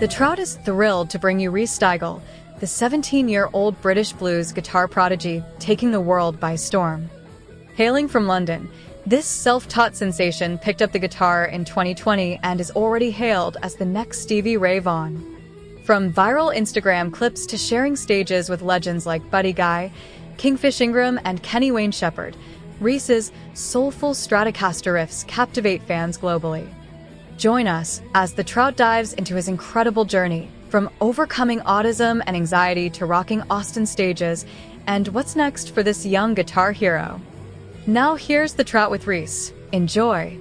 The Trout is thrilled to bring you Rhys Stygal, the 17-year-old British blues guitar prodigy taking the world by storm. Hailing from London, this self-taught sensation picked up the guitar in 2020 and is already hailed as the next Stevie Ray Vaughan. From viral Instagram clips to sharing stages with legends like Buddy Guy, Kingfish Ingram, and Kenny Wayne Shepherd, Rhys's soulful Stratocaster riffs captivate fans globally. Join us as the Trout dives into his incredible journey, from overcoming autism and anxiety to rocking Austin stages, and what's next for this young guitar hero. Now here's the Trout with Rhys. Enjoy!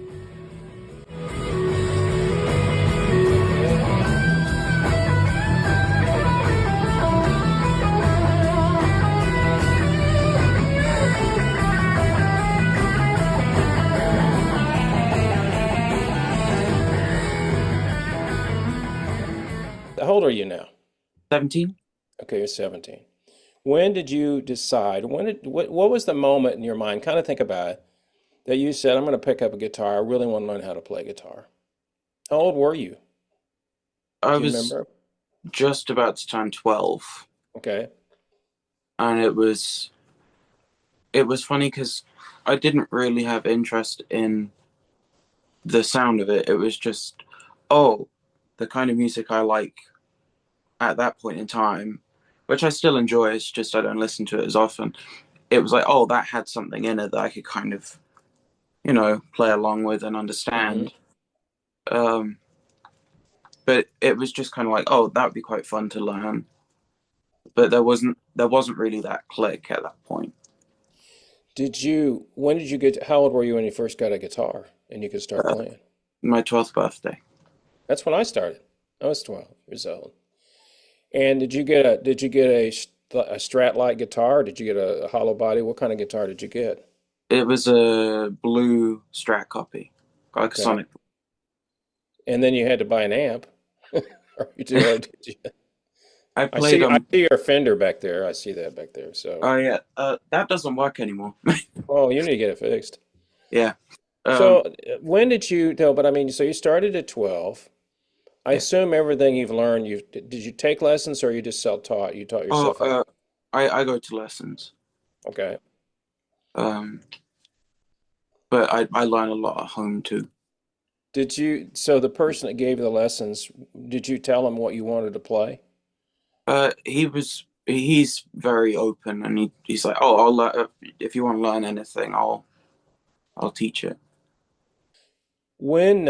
How old are you now? 17. Okay, you're 17. When did you decide, what was the moment in your mind, kind of think about it, that you said, I'm going to pick up a guitar, I really want to learn how to play guitar? How old were you? I Do you was remember? just about to turn 12, Okay. and it was funny because I didn't really have interest in the sound of it. It was just, oh, the kind of music I like at that point in time, which I still enjoy. It's just I don't listen to it as often. It was like, oh, that had something in it that I could kind of, play along with and Hmm. understand. Um, but it was just kind of like, oh, that would be quite fun to learn. But there wasn't really that click at that point. When did you get, how old were you when you first got a guitar and you could start Uh, playing? my 12th birthday. That's when I started. I was 12 years old. And did you get a Strat-like guitar? Or did you get a hollow body? What kind of guitar did you get? It was a blue Strat copy, like a Okay. Sonic. And then you had to buy an amp. Or did you? I I played see I on. see your Fender back there. I see that back there. So, Oh yeah, that doesn't work anymore. oh, you need to get it fixed. Yeah. So, Um. when did you though, but I mean, so you started at 12. I Yeah. assume everything you've learned, did you take lessons or you just self-taught? You taught Oh. yourself how to. I go to lessons. Okay. Um. But I learn a lot at home too. So the person that gave you the lessons, did you tell him what you wanted to play? He's very open, and he's like, oh, I'll learn if you want to learn anything, I'll teach it. When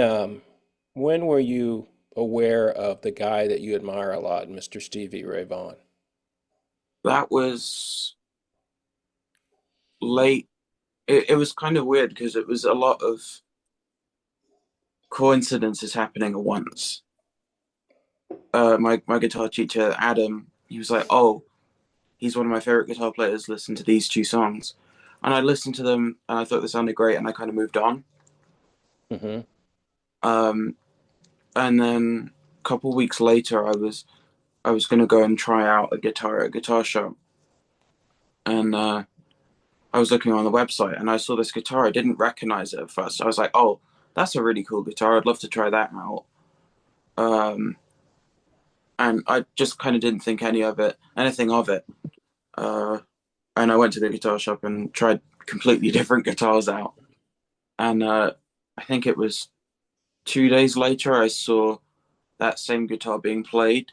when were you aware of the guy that you admire a lot, Mr. Stevie Ray Vaughan? That was late. It was kind of weird because it was a lot of coincidences happening at once. My guitar teacher Adam, he was like, "Oh, he's one of my favorite guitar players. Listen to these two songs," and I listened to them and I thought they sounded great, and I kind of moved on. Hmm. Um, and then a couple weeks later, I was gonna go and try out a guitar at a guitar shop, and I was looking on the website and I saw this guitar. I didn't recognize it at first. I was like, "Oh, that's a really cool guitar. I'd love to try that out." Um, and I just kind of didn't think anything of it. Uh, and I went to the guitar shop and tried completely different guitars out. And I think it was 2 days later I saw that same guitar being played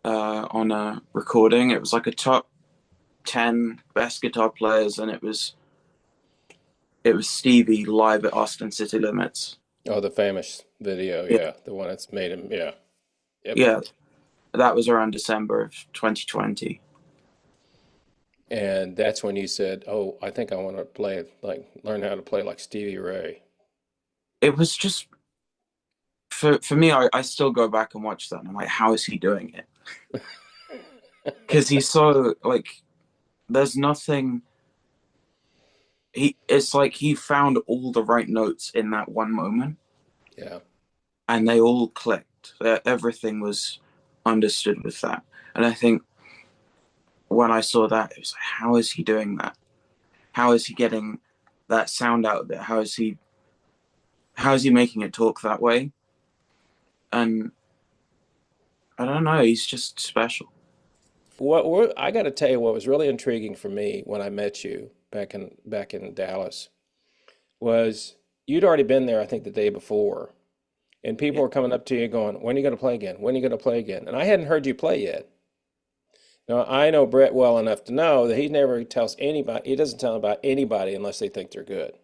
on a recording. It was like a top 10 best guitar players, and it was Stevie live at Austin City Limits. Oh, the famous video, Yeah, yeah, the one that's made him, yeah, yep. yeah, that was around December of 2020. And that's when you said, "Oh, I think I want to learn how to play like Stevie Ray." It was just for me. I still go back and watch that, and I'm like, how is he doing it? Because he's so like, there's nothing. It's like he found all the right notes in that one moment, Yeah. and they all clicked. Everything was understood with that, and I think when I saw that, it was like, how is he doing that? How is he getting that sound out of it? How is he making it talk that way? And I don't know. He's just special. I got to tell you what was really intriguing for me when I met you back in Dallas was you'd already been there, I think, the day before, and people Yeah. were coming up to you going, "When are you going to play again? When are you going to play again?" And I hadn't heard you play yet. Now I know Brett well enough to know that he never tells anybody. He doesn't tell about anybody unless they think they're good.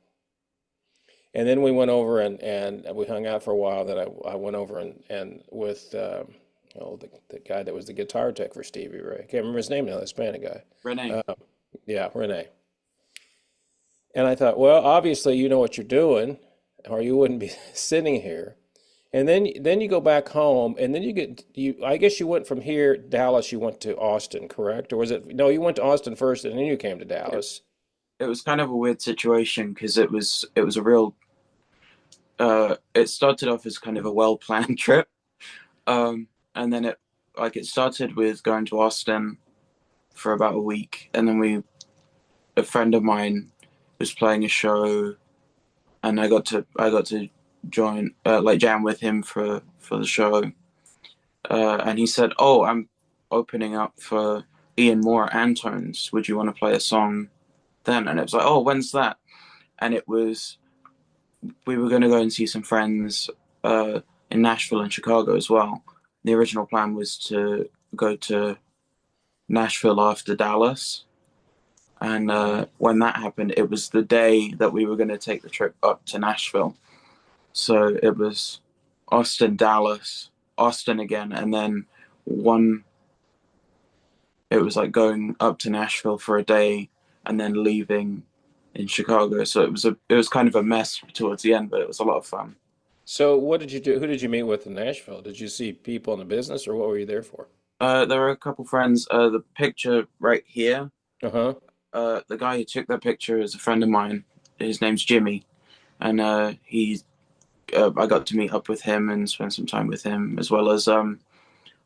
And then we went over and we hung out for a while. That I went over and with the guy that was the guitar tech for Stevie Ray. I can't remember his name now. The Hispanic guy. Renee. Yeah, Renee. And I thought, well, obviously you know what you're doing, or you wouldn't be sitting here. And then you go back home, and then you. I guess you went from here, Dallas. You went to Austin, correct? Or was it? No, you went to Austin first, and then you came to It, Dallas. it was kind of a weird situation because it was a real. It started off as kind of a well planned trip, and then it started with going to Austin for about a week, and then a friend of mine was playing a show, and I got to join like jam with him for the show, and he said, "Oh, I'm opening up for Ian Moore at Antone's. Would you want to play a song then?" And it was like, "Oh, when's that?" And it was we were going to go and see some friends in Nashville and Chicago as well. The original plan was to go to Nashville after Dallas. And when that happened, it was the day that we were going to take the trip up to Nashville. So it was Austin, Dallas, Austin again, and then one. It was like going up to Nashville for a day and then leaving in Chicago. So it was kind of a mess towards the end, but it was a lot of fun. So what did you do? Who did you meet with in Nashville? Did you see people in the business, or what were you there for? There were a couple friends. The picture right here. Uh-huh. The guy who took that picture is a friend of mine. His name's Jimmy, and I got to meet up with him and spend some time with him, as well as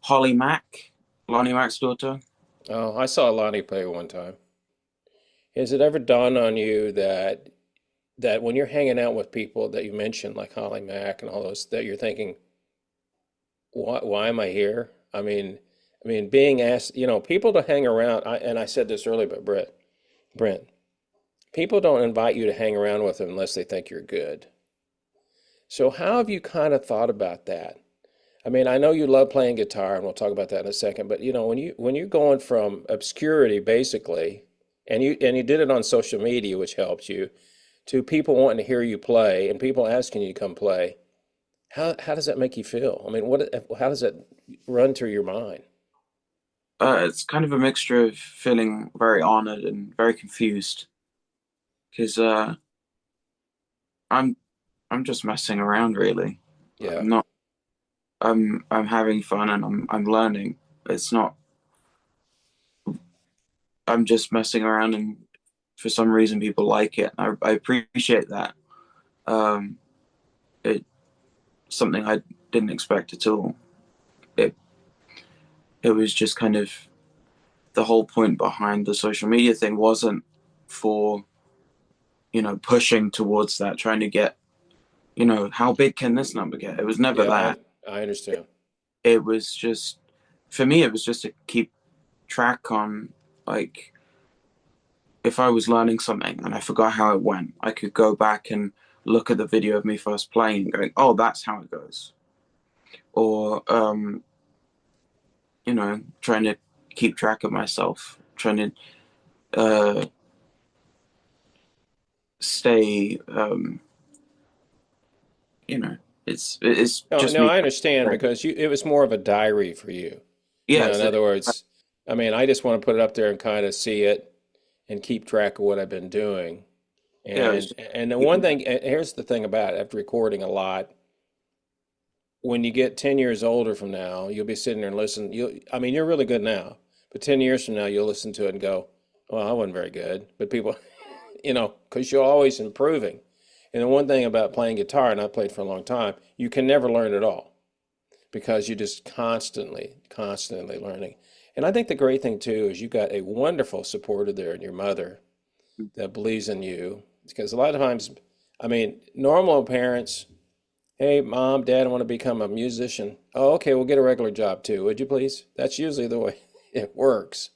Holly Mack, Lonnie Mack's daughter. Oh, I saw Lonnie play one time. Has it ever dawned on you that when you're hanging out with people that you mentioned, like Holly Mack and all those, that you're thinking, why am I here? I mean, being asked, people to hang around. And I said this earlier, but Brent, people don't invite you to hang around with them unless they think you're good. So how have you kind of thought about that? I mean, I know you love playing guitar, and we'll talk about that in a second. But when you're going from obscurity, basically, and you did it on social media, which helps you, to people wanting to hear you play and people asking you to come play. How does that make you feel? I mean, how does that run through your mind? It's kind of a mixture of feeling very honored and very confused because I'm I'm just messing around really. Yeah. I'm not. I'm having fun and I'm learning. It's not. I'm just messing around and for some reason people like it. I appreciate that. Um, it's something I didn't expect at all. It it was just kind of the whole point behind the social media thing wasn't for pushing towards that, trying to get how big can this number get. It was never Yeah, I that. I understand. It was just for me. It was just to keep track on like if I was learning something and I forgot how it went, I could go back and look at the video of me first playing and going, oh, that's how it goes. Or, trying to keep track of myself, trying to stay, you know, it's No, just no, me. I understand because it was more of a diary for you. Yeah, In so, other words, I mean, I just want to put it up there and kind of see it and keep track of what I've been doing. yeah, it was And the one keeping thing, and here's the thing about it, after recording a lot, when you get 10 years older from now, you'll be sitting there and listen. I mean, you're really good now, but 10 years from now, you'll listen to it and go, well, I wasn't very good. But people, because you're always improving. And the one thing about playing guitar, and I played for a long time, you can never learn it all because you're just constantly learning. And I think the great thing too is you've got a wonderful supporter there in your mother that believes in you. Because a lot of times, I mean, normal parents, Hey, mom, dad, I want to become a musician. Oh, okay, we'll get a regular job too, would you please? That's usually the way it works.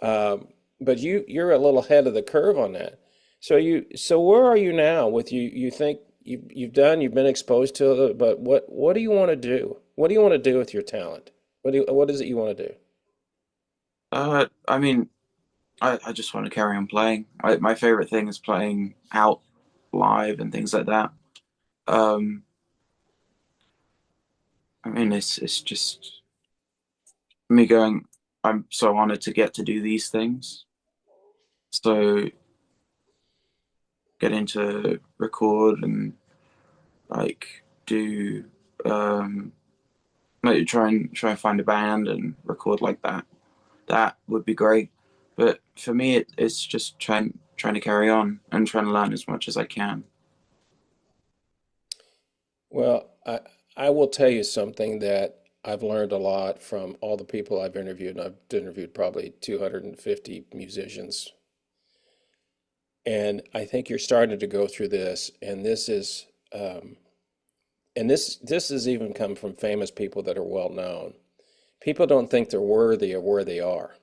Um, but you're a little ahead of the curve on that. So where are you now with you think you've been exposed to it, but what do you want to do? What do you want to do with your talent? What is it you want to do? I mean, I just want to carry on playing. My favorite thing is playing out live and things like that. Um, I mean, it's just me going. I'm so honored to get to do these things. So getting to record and like do um maybe try and find a band and record like that. That would be great. But for me, it's just trying to carry on and trying to learn as much as I can. Well, I will tell you something that I've learned a lot from all the people I've interviewed. I've interviewed probably 250 musicians, and I think you're starting to go through this, and um, this has even come from famous people that are well known. People don't think they're worthy of where they are.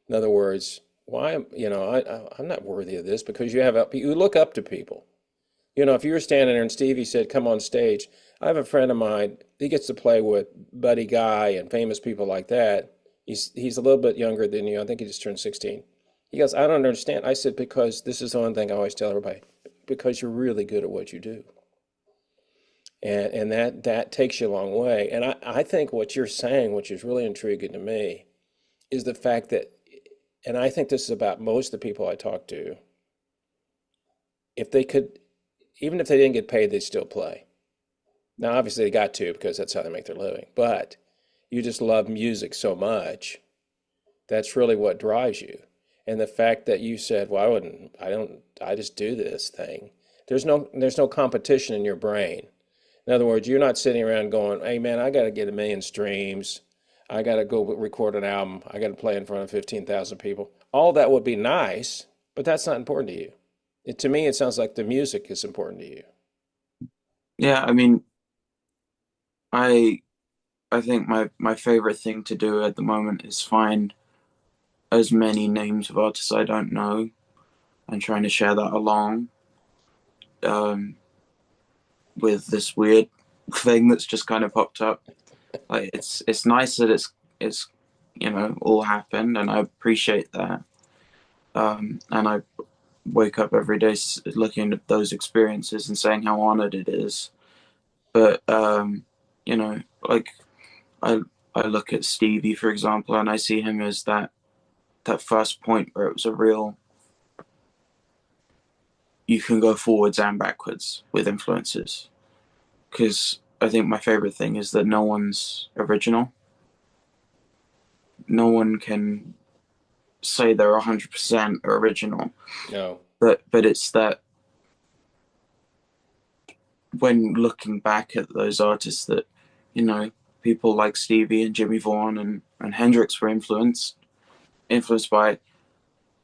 In other words, I'm not worthy of this because you look up to people. You know, if you were standing there and Stevie said, "Come on stage," I have a friend of mine. He gets to play with Buddy Guy and famous people like that. He's a little bit younger than you. I think he just turned 16. He goes, "I don't understand." I said, "Because this is the one thing I always tell everybody, because you're really good at what you do." And that takes you a long way. And I think what you're saying, which is really intriguing to me, is the fact that, and I think this is about most of the people I talk to, if they could, even if they didn't get paid, they'd still play. Now, obviously, they got to because that's how they make their living. But you just love music so much, that's really what drives you. And the fact that you said, "Well, I just do this thing." There's no competition in your brain. In other words, you're not sitting around going, "Hey, man, I got to get 1 million streams. I got to go record an album. I got to play in front of 15,000 people." All that would be nice, but that's not important to you. To me, it sounds like the music is important to you. Yeah, I mean, I I think my favorite thing to do at the moment is find as many names of artists I don't know and trying to share that along um, with this weird thing that's just kind of popped up. Like it's nice that it's all happened, and I appreciate that. And I wake up every day looking at those experiences and saying how honored it is. But you know, like I I look at Stevie, for example, and I see him as that first point where it was a real you can go forwards and backwards with influences. Because I think my favorite thing is that no one's original. No one can say they're 100% original, No. but it's that when looking back at those artists that you know people like Stevie and Jimmy Vaughan and Hendrix were influenced by,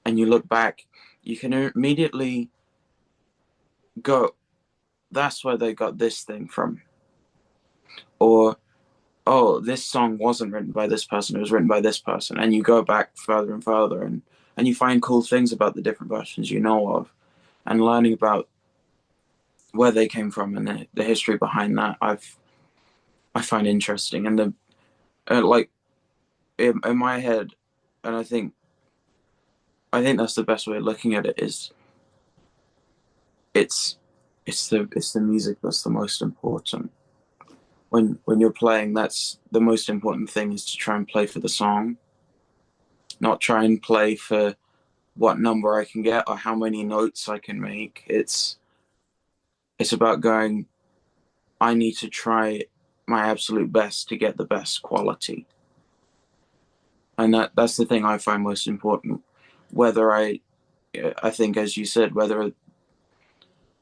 and you look back, you can immediately go, that's where they got this thing from, or oh, this song wasn't written by this person, it was written by this person, and you go back further and further, and you find cool things about the different versions you know of, and learning about where they came from and the history behind that. I find interesting, and the like in my head, and I think that's the best way of looking at it is it's it's the music that's the most important. When you're playing, that's the most important thing is to try and play for the song, not try and play for what number I can get or how many notes I can make. It's about going, I need to try my absolute best to get the best quality. And that's the thing I find most important. Whether I think as you said, whether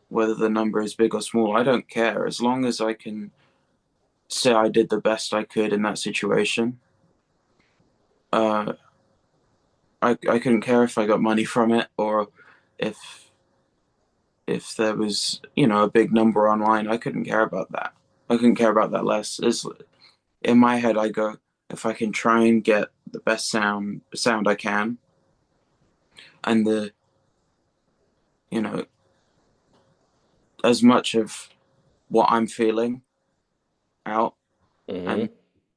the number is big or small, I don't care. As long as I can say I did the best I could in that situation, uh, I couldn't care if I got money from it or if if there was, you know, a big number online, I couldn't care about that. I couldn't care about that less. In my head, I go, if I can try and get the best sound I can, and the, you know, as much of what I'm feeling out, Hmm. and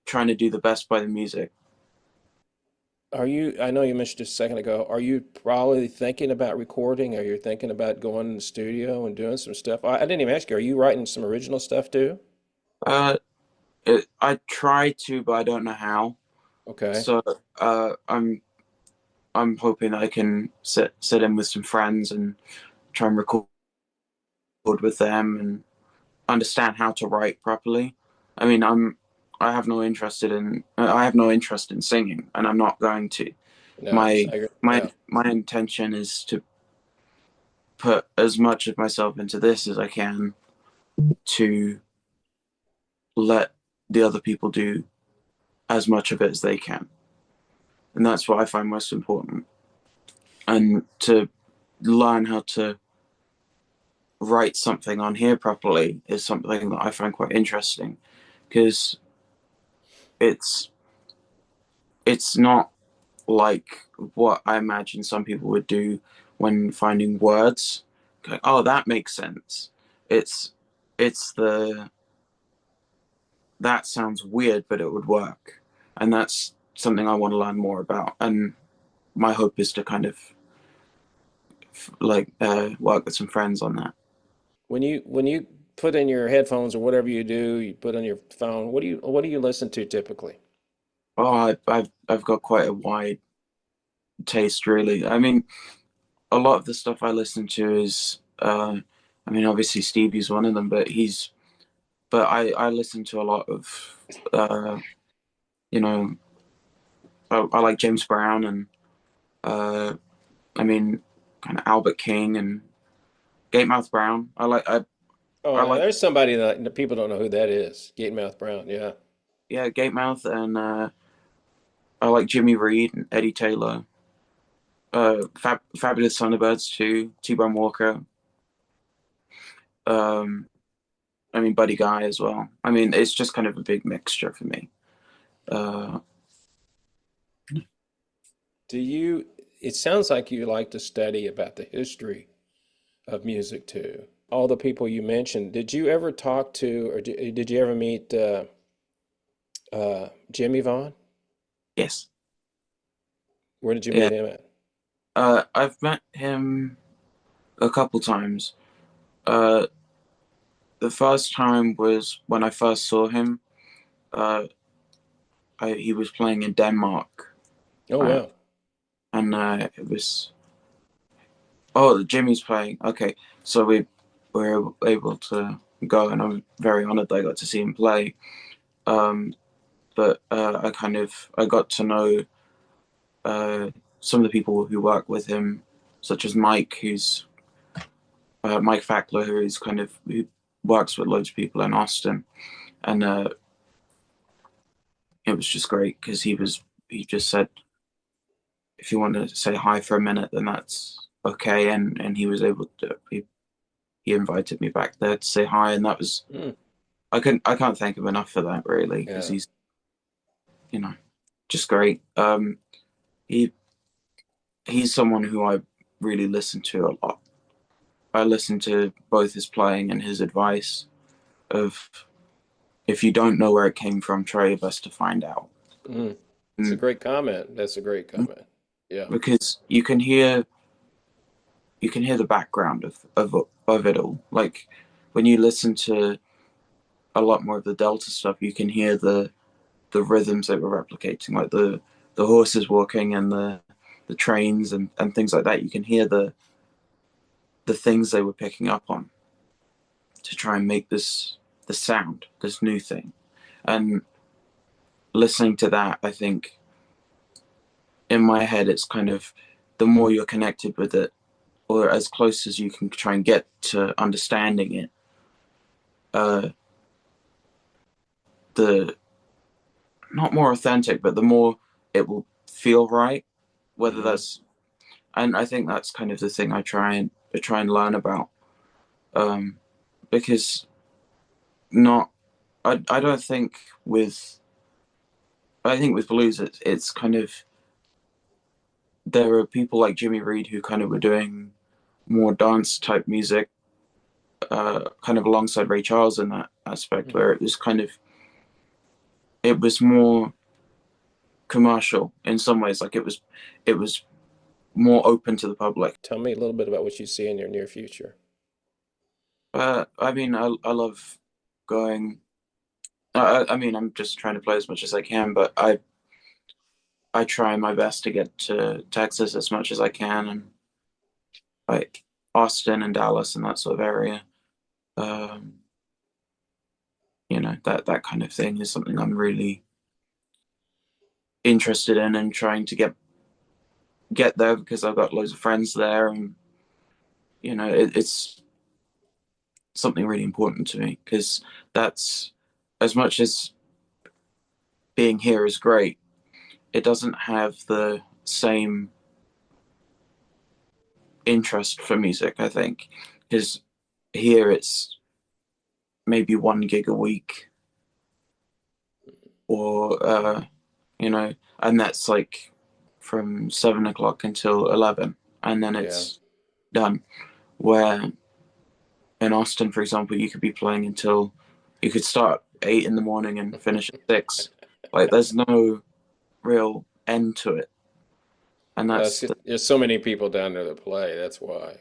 trying to do the best by the music. Are you, I know you mentioned just a second ago, are you probably thinking about recording? Are you thinking about going in the studio and doing some stuff? I didn't even ask you, are you writing some original stuff too? Uh, I try to, but I don't know how. Okay. So I'm hoping I can sit in with some friends and try and record with them and understand how to write properly. I mean, I have no interest in singing, and I'm not going to. No, My yeah. my intention is to put as much of myself into this as I can to let the other people do as much of it as they can. And that's what I find most important. And to learn how to write something on here properly is something that I find quite interesting because it's it's not like what I imagine some people would do when finding words. Going, oh, that makes sense. It's it's the that sounds weird, but it would work, and that's something I want to learn more about. And my hope is to kind of work with some friends on that. When you put in your headphones or whatever you do, you put on your phone, what do you listen to typically? Oh, I've got quite a wide taste, really. I mean, a lot of the stuff I listen to is, I mean, obviously Stevie's one of them, but I listen to a lot of, uh, you know, I like James Brown and, uh, I mean, kind of Albert King and Gatemouth Brown. Oh, I now like, there's somebody that people don't know who that is. Gatemouth Brown, yeah. yeah, Gatemouth, and I like Jimmy Reed and Eddie Taylor. Fabulous Thunderbirds too. T-Bone Walker. Um, I mean, Buddy Guy as well. I mean, it's just kind of a big mixture for me. Uh, Do you, it sounds like you like to study about the history of music too. All the people you mentioned, did you ever talk to, or did you ever meet Jimmy Vaughn? yes. Where did you Yeah. meet him at? I've met him a couple times. Uh, the first time was when I first saw him. Uh, he was playing in Denmark, Oh, uh, wow. and it was oh Jimmy's playing. Okay, so we were able to go, and I'm very honored that I got to see him play. Um, but I got to know some of the people who work with him, such as Mike, who's Mike Fackler, who works with loads of people in Austin, and it was just great because he just said if you want to say hi for a minute, then that's okay, and he was able to he invited me back there to say hi, and that was Mm, I can't thank him enough for that really because yeah. he's you know just great. He he's someone who I really listen to a lot. I listen to both his playing and his advice of if you don't know where it came from, try your best to find out. Mm. It's a And great comment. That's a great comment. Yeah. because you can hear the background of it all. Like when you listen to a lot more of the Delta stuff, you can hear the rhythms they were replicating, like the horses walking and the trains and things like that. You can hear the things they were picking up on to try and make the sound, this new thing. And listening to that, I think in my head, it's kind of the more you're connected with it, or as close as you can try and get to understanding it, uh, the not more authentic, but the more it will feel right. Whether Hmm. that's and I think that's kind of the thing I try and learn about. um, because not I don't think with I think with blues it's kind of there are people like Jimmy Reed who kind of were doing more dance type music, kind of alongside Ray Charles in that aspect, Hmm. where it was kind of it was more commercial in some ways. Like it was more open to the public. Tell me a little bit about what you see in your near future. I mean, I love going. I mean, I'm just trying to play as much as I can, but I try my best to get to Texas as much as I can, and like Austin and Dallas and that sort of area. Um, that kind of thing is something I'm really interested in and trying to get there because I've got loads of friends there, and it's something really important to me because that's as much as being here is great. It doesn't have the same interest for music, I think, because here it's maybe 1 gig a week, or and that's like from 7 o'clock until 11, and then Yeah. it's done. Where in Austin, for example, you could start 8 in the morning and finish at 6. Like there's no real end to it, and There's so many people down there that play. That's why.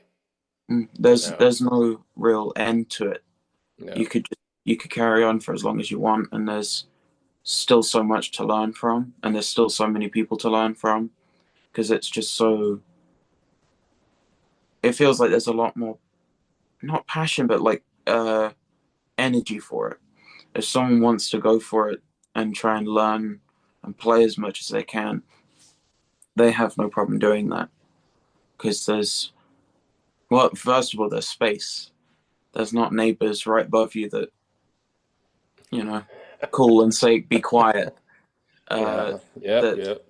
No, there's no real end to it. no. You could you could carry on for as long as you want, and there's still so much to learn from, and there's still so many people to learn from because it's just so. It feels like there's a lot more, not passion, but like energy for it. If someone wants to go for it and try and learn and play as much as they can, they have no problem doing that because well, first of all, there's space. There's not neighbors right above you that you know call and say be quiet. Uh, Yeah. Yep. that Yep.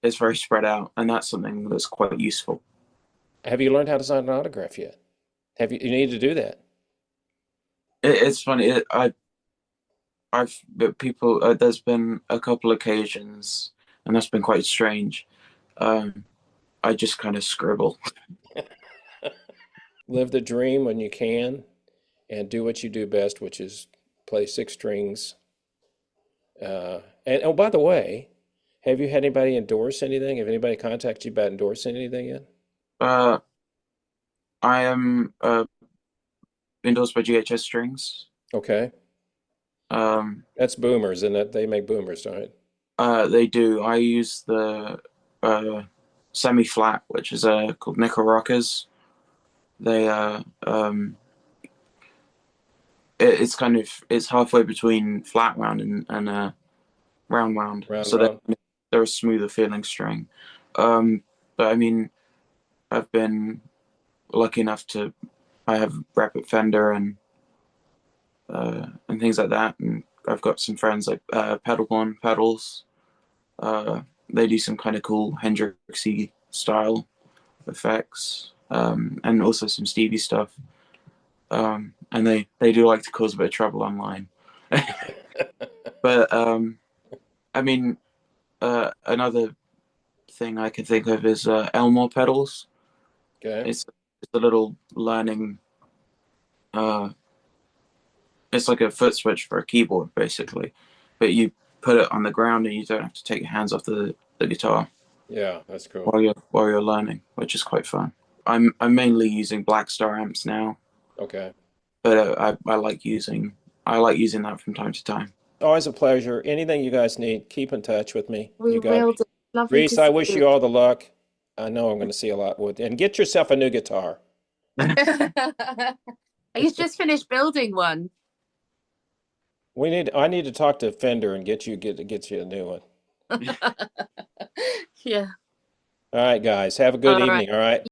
it's very spread out, and that's something that's quite useful. Have you learned how to sign an autograph yet? Have you? You need to do that. It's funny. I've but people. There's been a couple occasions, and that's been quite strange. Um, I just kind of scribble. Live the dream when you can, and do what you do best, which is play six strings. And oh, by the way, have you had anybody endorse anything? Have anybody contacted you about endorsing anything yet? Uh, I am endorsed by GHS Strings. Okay. Um, That's Boomers, and that they make Boomers, right? they do. I use the semi flat, which is called Nickel Rockers. They it's kind of it's halfway between flat wound and round wound, Round so round. they're a smoother feeling string. But I mean, I've been lucky enough to I have Rapid Fender and things like that, and I've got some friends like Pedal pedals. They do some kind of cool Hendrixy style effects, and also some Stevie stuff. And they do like to cause a bit of trouble online. But I mean, another thing I can think of is Elmore pedals. Okay. It's a little learning. Uh, it's like a foot switch for a keyboard, basically, but you put it on the ground and you don't have to take your hands off the guitar Yeah, that's cool. while you're learning, which is quite fun. I'm mainly using Black Star amps now, Okay. but I like using that from time to time. Always a pleasure. Anything you guys need, keep in touch with me. We You got will do. Lovely to Rhys, I see wish you. you all the luck. I know I'm going to see a lot with and get yourself a new guitar. He's just finished building one. I need to talk to Fender and get you a new one. Yeah. All right, guys. Have a good All right. evening, all right?